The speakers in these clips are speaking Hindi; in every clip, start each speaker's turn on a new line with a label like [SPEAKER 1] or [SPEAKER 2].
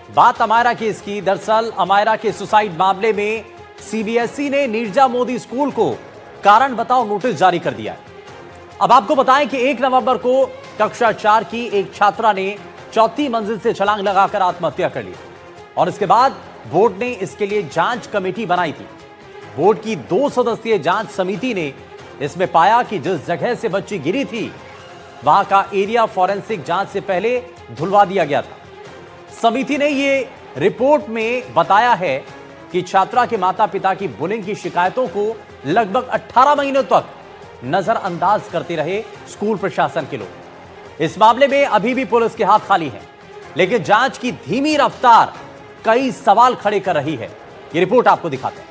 [SPEAKER 1] बात अमायरा केस की। दरअसल अमायरा के सुसाइड मामले में सीबीएसई ने नीरजा मोदी स्कूल को कारण बताओ नोटिस जारी कर दिया है। अब आपको बताएं कि 1 नवंबर को कक्षा 4 की एक छात्रा ने चौथी मंजिल से छलांग लगाकर आत्महत्या कर ली और इसके बाद बोर्ड ने इसके लिए जांच कमेटी बनाई थी। बोर्ड की 2 सदस्यीय जांच समिति ने इसमें पाया कि जिस जगह से बच्ची गिरी थी वहां का एरिया फॉरेंसिक जांच से पहले धुलवा दिया गया था। समिति ने यह रिपोर्ट में बताया है कि छात्रा के माता पिता की बुलिंग की शिकायतों को लगभग 18 महीनों तक नजरअंदाज करते रहे स्कूल प्रशासन के लोग। इस मामले में अभी भी पुलिस के हाथ खाली हैं, लेकिन जांच की धीमी रफ्तार कई सवाल खड़े कर रही है। ये रिपोर्ट आपको दिखाते हैं।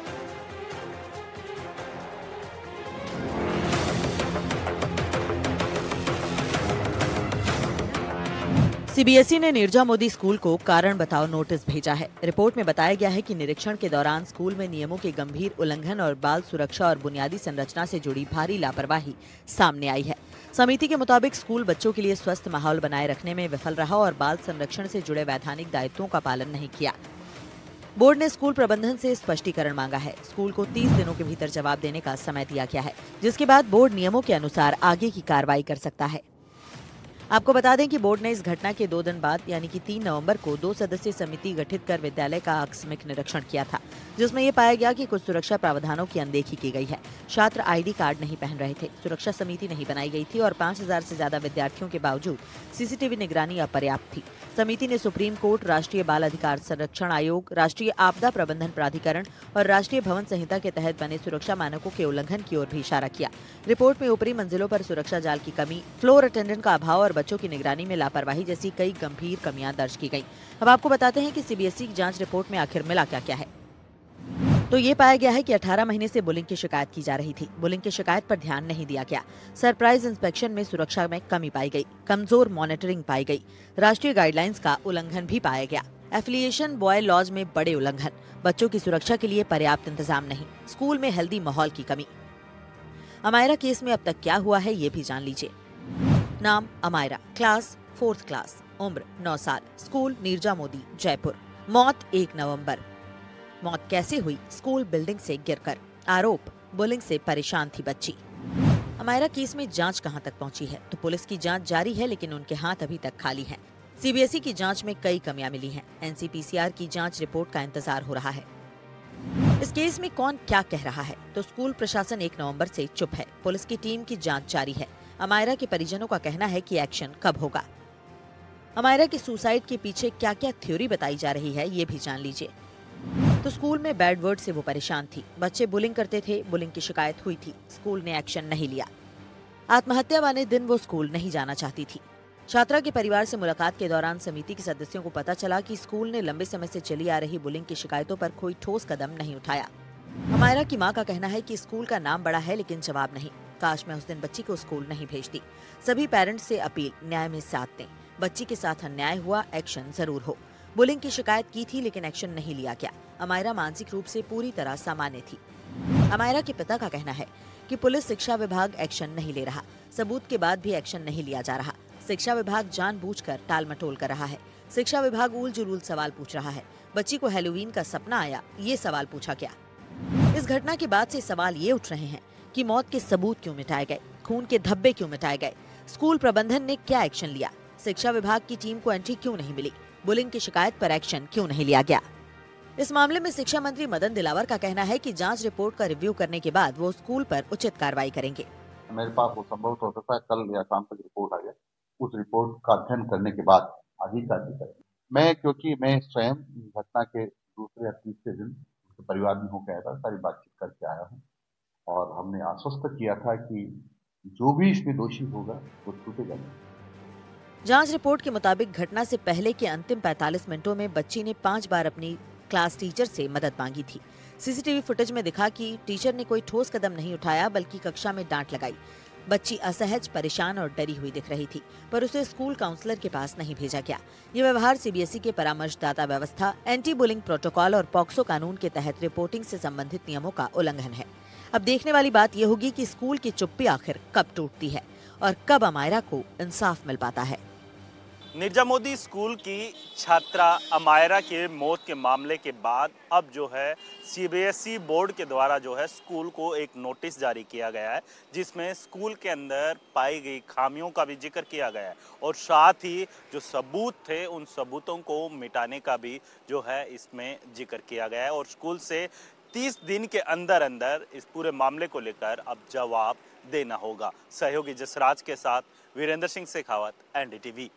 [SPEAKER 2] सीबीएसई ने नीरजा मोदी स्कूल को कारण बताओ नोटिस भेजा है। रिपोर्ट में बताया गया है कि निरीक्षण के दौरान स्कूल में नियमों के गंभीर उल्लंघन और बाल सुरक्षा और बुनियादी संरचना से जुड़ी भारी लापरवाही सामने आई है। समिति के मुताबिक स्कूल बच्चों के लिए स्वस्थ माहौल बनाए रखने में विफल रहा और बाल संरक्षण से जुड़े वैधानिक दायित्वों का पालन नहीं किया। बोर्ड ने स्कूल प्रबंधन से स्पष्टीकरण मांगा है। स्कूल को 30 दिनों के भीतर जवाब देने का समय दिया गया है, जिसके बाद बोर्ड नियमों के अनुसार आगे की कार्रवाई कर सकता है। आपको बता दें कि बोर्ड ने इस घटना के 2 दिन बाद यानी कि 3 नवंबर को 2 सदस्यीय समिति गठित कर विद्यालय का आकस्मिक निरीक्षण किया था, जिसमें यह पाया गया कि कुछ सुरक्षा प्रावधानों की अनदेखी की गई है। छात्र आईडी कार्ड नहीं पहन रहे थे, सुरक्षा समिति नहीं बनाई गई थी और 5000 से ज्यादा विद्यार्थियों के बावजूद सीसीटीवी निगरानी अपर्याप्त थी। समिति ने सुप्रीम कोर्ट, राष्ट्रीय बाल अधिकार संरक्षण आयोग, राष्ट्रीय आपदा प्रबंधन प्राधिकरण और राष्ट्रीय भवन संहिता के तहत बने सुरक्षा मानकों के उल्लंघन की ओर भी इशारा किया। रिपोर्ट में ऊपरी मंजिलों पर सुरक्षा जाल की कमी, फ्लोर अटेंडेंट का अभाव और बच्चों की निगरानी में लापरवाही जैसी कई गंभीर कमियां दर्ज की गई। अब आपको बताते हैं कि सीबीएसई की जांच रिपोर्ट में आखिर मिला क्या है। तो ये पाया गया है कि 18 महीने से बुलिंग की शिकायत की जा रही थी। बुलिंग की शिकायत पर ध्यान नहीं दिया गया। सरप्राइज इंस्पेक्शन में सुरक्षा में कमी पाई गई, कमजोर मॉनिटरिंग पाई गई, राष्ट्रीय गाइडलाइंस का उल्लंघन भी पाया गया, एफिलिएशन बॉय लॉज में बड़े उल्लंघन, बच्चों की सुरक्षा के लिए पर्याप्त इंतजाम नहीं, स्कूल में हेल्दी माहौल की कमी। अमायरा केस में अब तक क्या हुआ है ये भी जान लीजिए। नाम अमायरा, क्लास 4th क्लास, उम्र 9 साल, स्कूल नीरजा मोदी, जयपुर। मौत 1 नवंबर। मौत कैसे हुई? स्कूल बिल्डिंग से गिरकर। आरोप, बुलिंग से परेशान थी बच्ची। अमायरा केस में जांच कहां तक पहुंची है? तो पुलिस की जांच जारी है, लेकिन उनके हाथ अभी तक खाली हैं। सीबीएसई की जांच में कई कमियां मिली हैं। एनसीपीसीआर की जांच रिपोर्ट का इंतजार हो रहा है। इस केस में कौन क्या कह रहा है? तो स्कूल प्रशासन 1 नवंबर से चुप है। पुलिस की टीम की जांच जारी है। अमायरा के परिजनों का कहना है कि एक्शन कब होगा। अमायरा के सुसाइड के पीछे क्या क्या थ्योरी बताई जा रही है ये भी जान लीजिए। तो स्कूल में बैड वर्ड से वो परेशान थी। बच्चे बुलिंग करते थे, बुलिंग की शिकायत हुई थी, स्कूल ने एक्शन नहीं लिया। आत्महत्या वाले दिन वो स्कूल नहीं जाना चाहती थी। छात्रा के परिवार से मुलाकात के दौरान समिति के सदस्यों को पता चला कि स्कूल ने लंबे समय से चली आ रही बुलिंग की शिकायतों पर कोई ठोस कदम नहीं उठाया। अमायरा की मां का कहना है कि स्कूल का नाम बड़ा है लेकिन जवाब नहीं। काश मैं उस दिन बच्ची को स्कूल नहीं भेजती। सभी पेरेंट्स से अपील, न्याय में साथ दें। बच्ची के साथ अन्याय हुआ, एक्शन जरूर हो। बुलिंग की शिकायत की थी लेकिन एक्शन नहीं लिया गया। अमायरा मानसिक रूप से पूरी तरह सामान्य थी। अमायरा के पिता का कहना है कि पुलिस शिक्षा विभाग एक्शन नहीं ले रहा। सबूत के बाद भी एक्शन नहीं लिया जा रहा। शिक्षा विभाग जानबूझकर टाल मटोल कर रहा है। शिक्षा विभाग उल जुलूल सवाल पूछ रहा है। बच्ची को हैलोवीन का सपना आया, ये सवाल पूछा गया। इस घटना के बाद से सवाल ये उठ रहे हैं कि मौत के सबूत क्यों मिटाए गए, खून के धब्बे क्यों मिटाए गए, स्कूल प्रबंधन ने क्या एक्शन लिया, शिक्षा विभाग की टीम को एंट्री क्यों नहीं मिली, बुलिंग की शिकायत पर एक्शन क्यों नहीं लिया गया। इस मामले में शिक्षा मंत्री मदन दिलावर का कहना है कि जांच रिपोर्ट का रिव्यू करने के बाद वो स्कूल पर उचित कार्रवाई करेंगे।
[SPEAKER 3] मेरे पास वो संभव हो सकता है कल या शाम तक रिपोर्ट आ जाए। उस रिपोर्ट का अध्ययन करने के बाद आगे कार्रवाई करेंगे। क्योंकि मैं स्वयं घटना के दूसरे या तीसरे दिन परिवार में होकर आया था, सारी बातचीत करके आया हूँ और हमने आश्वस्त किया था कि जो भी इसमें दोषी होगा वो छूटेगा नहीं।
[SPEAKER 2] जांच रिपोर्ट के मुताबिक घटना से पहले के अंतिम 45 मिनटों में बच्ची ने 5 बार अपनी क्लास टीचर से मदद मांगी थी। सीसीटीवी फुटेज में दिखा कि टीचर ने कोई ठोस कदम नहीं उठाया बल्कि कक्षा में डांट लगाई। बच्ची असहज, परेशान और डरी हुई दिख रही थी, पर उसे स्कूल काउंसलर के पास नहीं भेजा गया। ये व्यवहार सीबीएसई के परामर्शदाता व्यवस्था, एंटी बुलिंग प्रोटोकॉल और पॉक्सो कानून के तहत रिपोर्टिंग से संबंधित नियमों का उल्लंघन है। अब देखने वाली बात यह होगी कि स्कूल की चुप्पी आखिर कब टूटती है और कब अमायरा को इंसाफ मिल पाता है।
[SPEAKER 4] निर्जा मोदी स्कूल की छात्रा अमायरा के मौत के मामले के बाद अब जो है सीबीएसई बोर्ड के द्वारा जो है स्कूल को एक नोटिस जारी किया गया है, जिसमें स्कूल के अंदर पाई गई खामियों का भी जिक्र किया गया है और साथ ही जो सबूत थे उन सबूतों को मिटाने का भी जो है इसमें जिक्र किया गया है और स्कूल से 30 दिन के अंदर अंदर इस पूरे मामले को लेकर अब जवाब देना होगा। सहयोगी जसराज के साथ वीरेंद्र सिंह शेखावत, एनडीटीवी।